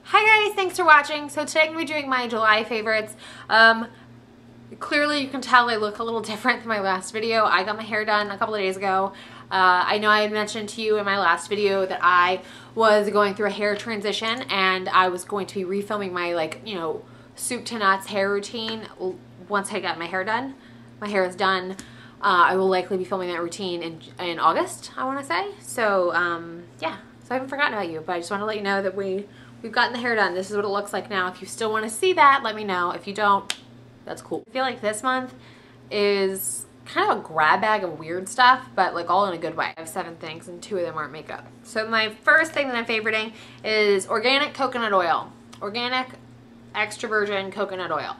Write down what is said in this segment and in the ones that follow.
Hi guys, thanks for watching. So today I'm going to be doing my July favorites. Clearly you can tell I look a little different than my last video. I got my hair done a couple of days ago. I know I had mentioned to you in my last video that I was going through a hair transition and I was going to be refilming my soup to nuts hair routine once I got my hair done. My hair is done. I will likely be filming that routine in August, I want to say. So yeah, so I haven't forgotten about you, but I just want to let you know that we've gotten the hair done. This is what it looks like now. If you still want to see that, let me know. If you don't, that's cool. I feel like this month is kind of a grab bag of weird stuff, but like all in a good way. I have 7 things and 2 of them aren't makeup. So my first thing that I'm favoriting is organic coconut oil. Organic extra virgin coconut oil.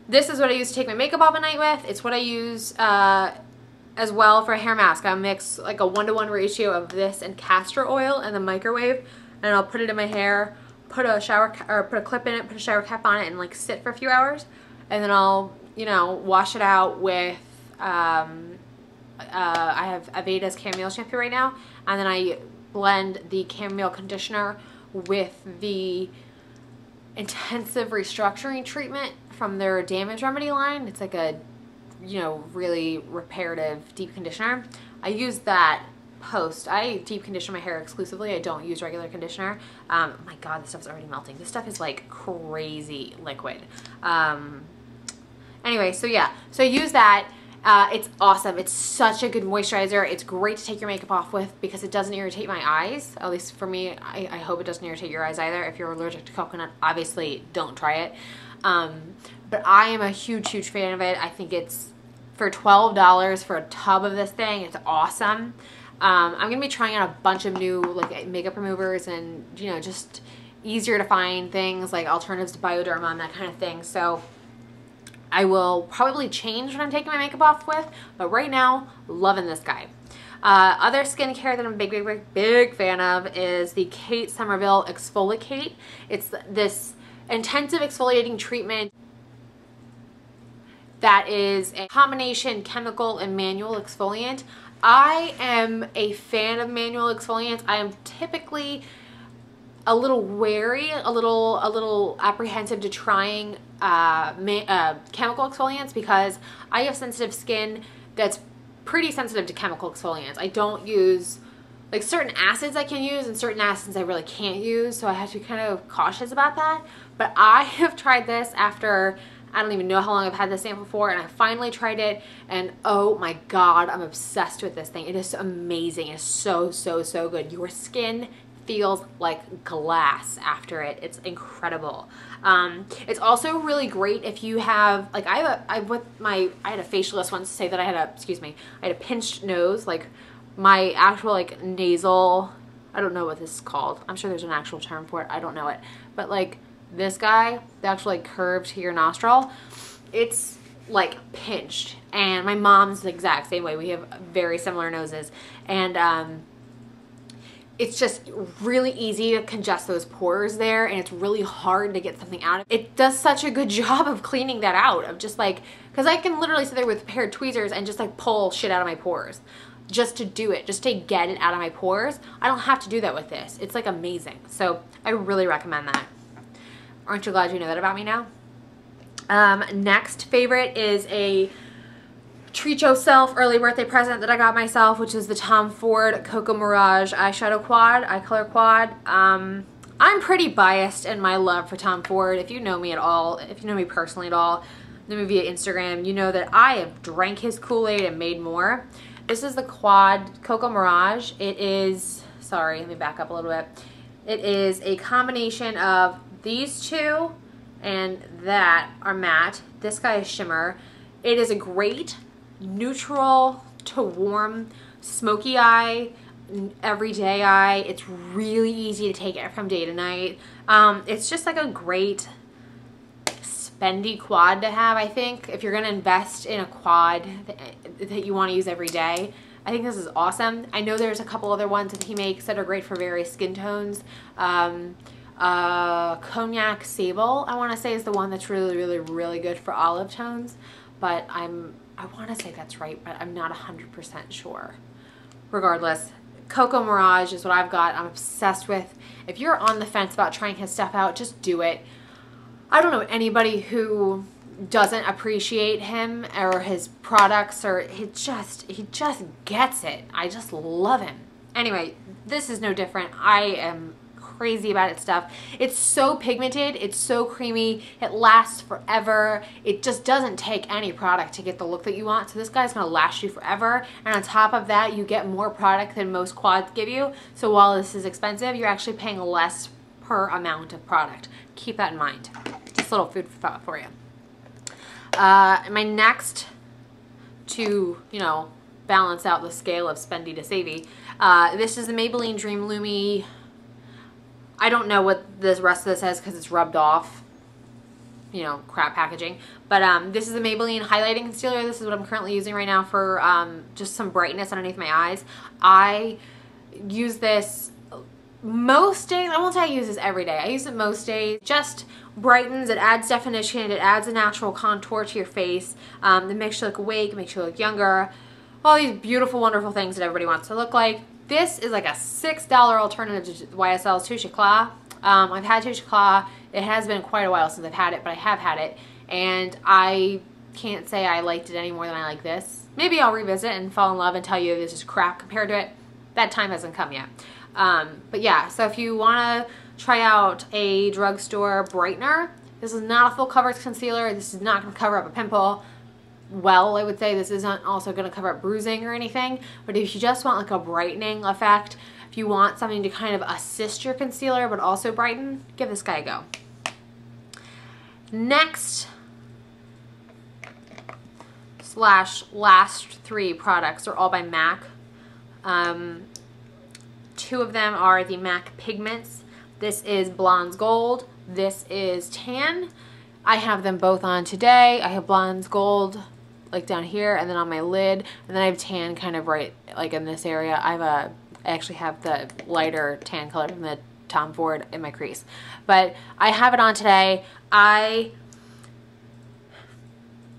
This is what I use to take my makeup off at night with. It's what I use as well for a hair mask. I mix like a 1-to-1 ratio of this and castor oil in the microwave, and I'll put it in my hair, put a clip in it, put a shower cap on it, and like sit for a few hours, and then I'll wash it out with I have Aveda's chamomile shampoo right now, and then I blend the chamomile conditioner with the intensive restructuring treatment from their Damage Remedy line. It's like a really reparative deep conditioner. I use that post. I deep condition my hair exclusively. I don't use regular conditioner. Oh my god, this stuff's already melting. This stuff is like crazy liquid. Anyway, so yeah, so I use that. It's awesome. It's such a good moisturizer. It's great to take your makeup off with because it doesn't irritate my eyes. At least for me, I hope it doesn't irritate your eyes either. If you're allergic to coconut, obviously don't try it. But I am a huge fan of it. I think it's for $12 for a tub of this thing. It's awesome. I'm going to be trying out a bunch of new like makeup removers and just easier to find things like alternatives to Bioderma and that kind of thing. So I will probably change what I'm taking my makeup off with, but right now, loving this guy. Other skincare that I'm a big fan of is the Kate Somerville Exfolikate. It's this intensive exfoliating treatment that is a combination chemical and manual exfoliant. I am a fan of manual exfoliants. I am typically a little wary, a little apprehensive to trying chemical exfoliants because I have sensitive skin that's pretty sensitive to chemical exfoliants. I don't use, like, certain acids I can use and certain acids I really can't use, so I have to be kind of cautious about that. But I have tried this after, I don't even know how long I've had this sample for, and I finally tried it, and oh my god, I'm obsessed with this thing. It is amazing. It's so good. Your skin feels like glass after it. It's incredible. It's also really great if you have, like, I had a facialist once say that I had a pinched nose, like my actual like nasal, I don't know what this is called. I'm sure there's an actual term for it. I don't know it. But like this guy, the actual like curve to your nostril, it's like pinched. And my mom's the exact same way. We have very similar noses. And it's just really easy to congest those pores there, and it's really hard to get something out. It does such a good job of cleaning that out, of just like, because I can literally sit there with a pair of tweezers and just like pull shit out of my pores just to do it, just to get it out of my pores. I don't have to do that with this. It's like amazing. So I really recommend that. Aren't you glad you know that about me now? Next favorite is a treat yourself early birthday present that I got myself, which is the Tom Ford Cocoa Mirage eyeshadow quad, eye color quad. I'm pretty biased in my love for Tom Ford. If you know me at all, if you know me personally at all, know me via Instagram, you know that I have drank his Kool-Aid and made more. This is the quad Cocoa Mirage. It is, sorry, let me back up a little bit. It is a combination of these two and that are matte. This guy is shimmer. It is a great neutral to warm smoky eye, everyday eye. It's really easy to take it from day to night. It's just like a great spendy quad to have, I think. If you're going to invest in a quad that you want to use every day, I think this is awesome. I know there's a couple other ones that he makes that are great for various skin tones. Cognac Sable, I want to say, is the one that's really good for olive tones, but I want to say that's right, but I'm not 100% sure. Regardless, Cocoa Mirage is what I've got. I'm obsessed with. If you're on the fence about trying his stuff out, just do it. I don't know anybody who doesn't appreciate him or his products, or he just gets it. I just love him. Anyway, this is no different. I am crazy about its stuff. It's so pigmented, it's so creamy, it lasts forever. It just doesn't take any product to get the look that you want, so this guy's gonna last you forever. And on top of that, you get more product than most quads give you, so while this is expensive, you're actually paying less per amount of product. Keep that in mind. Just a little food for thought for you. My next, to, you know, balance out the scale of spendy to savvy, this is the Maybelline DreamLumi. I don't know what the rest of this says because it's rubbed off, you know, crap packaging. But this is the Maybelline Highlighting Concealer. This is what I'm currently using right now for just some brightness underneath my eyes. I use this most days. I won't say I use this every day. I use it most days. Just brightens, it adds definition, it adds a natural contour to your face. It makes you look awake, it makes you look younger. All these beautiful, wonderful things that everybody wants to look like. This is like a $6 alternative to YSL's Touche Eclat. I've had Touche Eclat. It has been quite a while since I've had it, but I have had it. And I can't say I liked it any more than I like this. Maybe I'll revisit and fall in love and tell you this is crap compared to it. That time hasn't come yet. But yeah, so if you want to try out a drugstore brightener, this is not a full coverage concealer. This is not going to cover up a pimple. Well, I would say this isn't also going to cover up bruising or anything, but if you just want like a brightening effect, if you want something to kind of assist your concealer but also brighten, give this guy a go. Next / last 3 products are all by MAC. 2 of them are the MAC Pigments. This is Blonde's Gold. This is Tan. I have them both on today. I have Blonde's Gold like down here and then on my lid, and then I have Tan kind of right like in this area. I actually have the lighter tan color from the Tom Ford in my crease, but I have it on today. I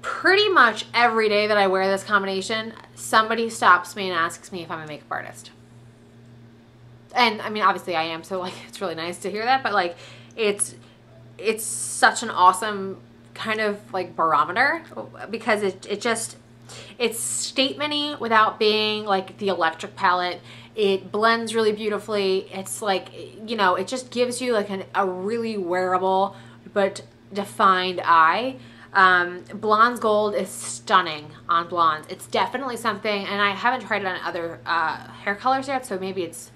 pretty much every day that I wear this combination, somebody stops me and asks me if I'm a makeup artist. And I mean, obviously I am, so like it's really nice to hear that, but like it's such an awesome kind of like barometer because it's statement-y without being like the electric palette. It blends really beautifully. It's like, you know, it just gives you like a really wearable but defined eye. Blonde's Gold is stunning on blondes. It's definitely something, and I haven't tried it on other hair colors yet, so maybe it's,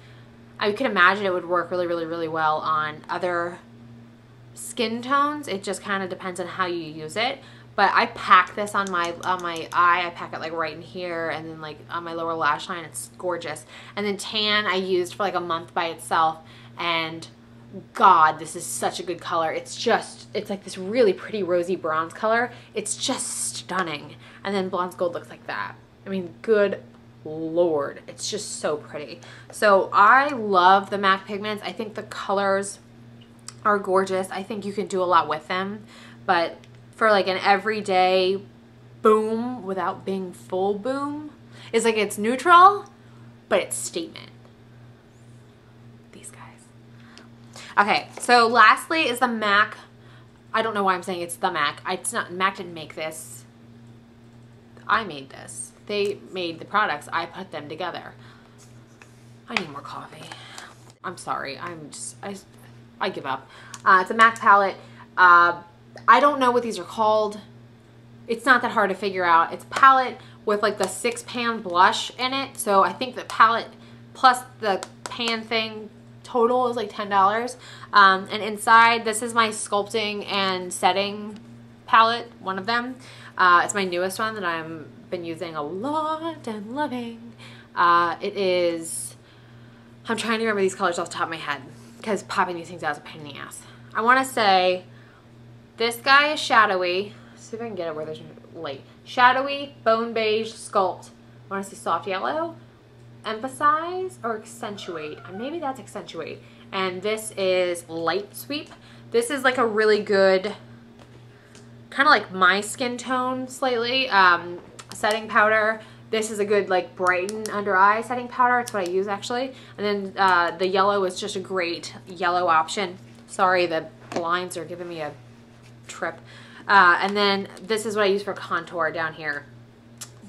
I could imagine it would work really, really, really well on other skin tones. It just kind of depends on how you use it. But I pack this on my eye. I pack it like right in here and then like on my lower lash line. It's gorgeous. And then Tan I used for like a month by itself, and God, this is such a good color. It's like this really pretty rosy bronze color. It's just stunning. And then Blonde's Gold looks like that. I mean, good Lord, it's just so pretty. So I love the MAC Pigments. I think the colors are gorgeous. I think you can do a lot with them, but for like an everyday boom without being full boom, it's like it's neutral, but it's statement. These guys. Okay, so lastly is the MAC. I don't know why I'm saying it's the MAC. It's not, MAC didn't make this. I made this. They made the products. I put them together. I need more coffee. I'm sorry. I give up. It's a MAC palette. I don't know what these are called. It's not that hard to figure out. It's a palette with like the 6-pan blush in it. So I think the palette plus the pan thing total is like $10. And inside, this is my Sculpting and Setting palette, one of them. It's my newest one that I've been using a lot and loving. It is, I'm trying to remember these colors off the top of my head because popping these things out is a pain in the ass. I want to say this guy is shadowy. Let's see if I can get it where there's light. Shadowy, Bone Beige, Sculpt. I want to see Soft Yellow, Emphasize, or Accentuate. And maybe that's Accentuate. And this is Light Sweep. This is like a really good, kind of like my skin tone slightly, setting powder. This is a good like brighten under eye setting powder. It's what I use actually. And then the yellow is just a great yellow option. Sorry, the blinds are giving me a trip. And then this is what I use for contour down here.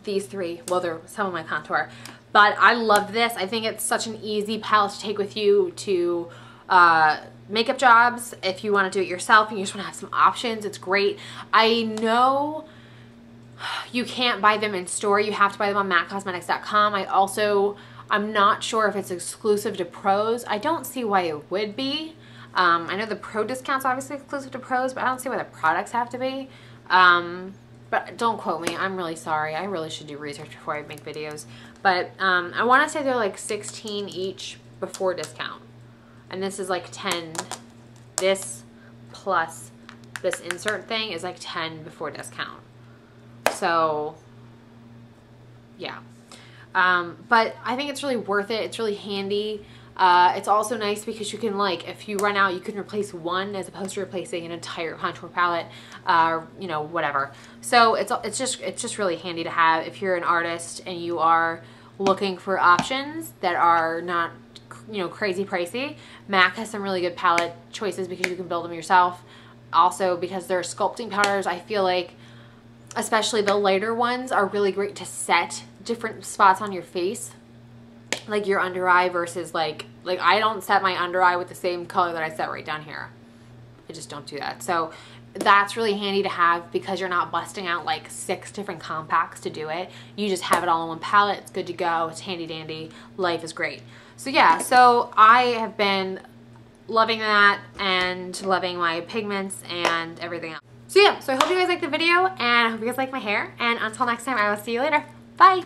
These three, well, they're some of my contour. But I love this. I think it's such an easy palette to take with you to makeup jobs. If you want to do it yourself and you just want to have some options, it's great. I know you can't buy them in store. You have to buy them on maccosmetics.com. I'm not sure if it's exclusive to pros. I don't see why it would be. I know the pro discount's obviously exclusive to pros, but I don't see why the products have to be. But don't quote me. I'm really sorry. I really should do research before I make videos. But I want to say they're like $16 each before discount. And this is like 10. This plus this insert thing is like 10 before discount. So, yeah. But I think it's really worth it. It's really handy. It's also nice because you can, like, if you run out, you can replace one as opposed to replacing an entire contour palette, you know, whatever. So it's just really handy to have if you're an artist and you are looking for options that are not, you know, crazy pricey. MAC has some really good palette choices because you can build them yourself. Also, because they're sculpting powders, I feel like especially the lighter ones are really great to set different spots on your face. Like your under eye versus like I don't set my under eye with the same color that I set right down here. I just don't do that. So that's really handy to have because you're not busting out like 6 different compacts to do it. You just have it all in one palette. It's good to go. It's handy dandy. Life is great. So yeah, so I have been loving that and loving my pigments and everything else. So yeah, so I hope you guys liked the video and I hope you guys like my hair. And until next time, I will see you later. Bye.